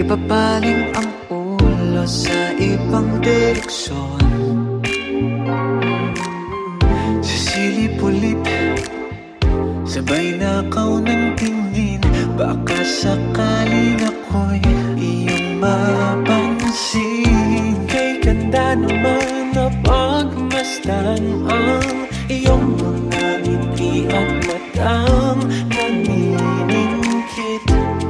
ipapaling ang ulo sa ibang direksyon. Sisilip-ulip, sabay nakaw ng tingin. Baka sakaling ako'y iyong mapansin. Kay ganda naman na pagmasdan ang iyong mga ngiti at matang naniningkit.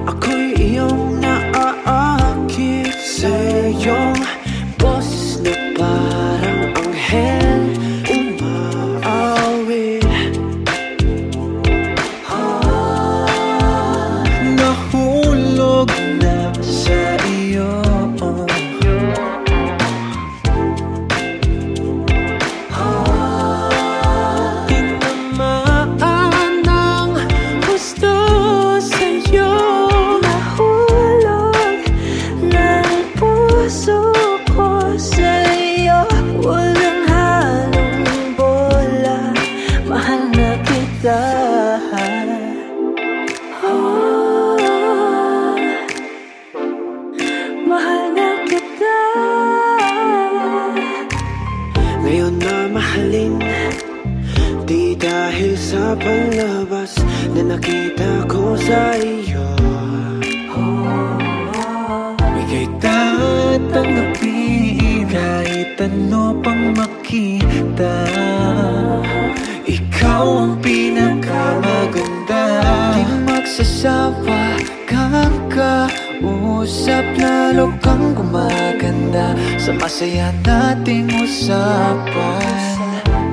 Ako'y iyong naaakit sa iyong boses na parang anghel umaawit. Nahulog na sa iyo. Tinamaan ng gusto sa'yo. Nahulog ng puso ko sa'yo. Walang halong bola, mahal na kita. Mahal na kita. Ngayon na mahalin, di dahil sa panlabas na nakita ko sa iyo. Bigay tatanggapin kahit ano pang makita. Ikaw ang pinakamaganda. Di magsasawa kang kausap, lalo kang gumaganda sa masaya nating usapan.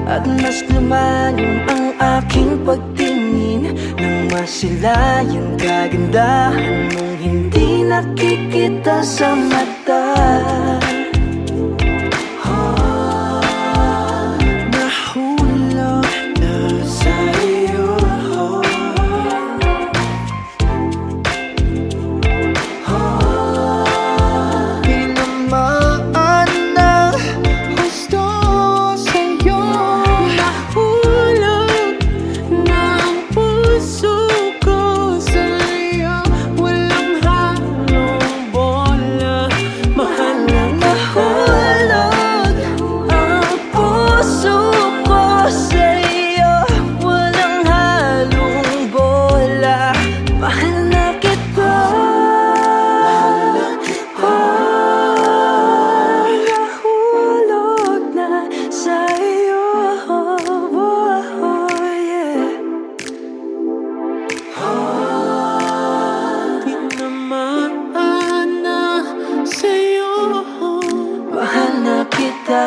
At mas lumalim ang aking pagtingin nang masilayan kagandahan mong hindi nakikita sa mata. Nahulog na sa iyo. Tinamaan ng gusto sa'yo. Nahulog ng puso ko sa'yo. Walang halong bola, mahal na nahulog ang puso ko sa'yo. Walang halong bola, mahal na kita. Nahulog na sa'yo. Tinamaan na sa'yo. Mahal na kita.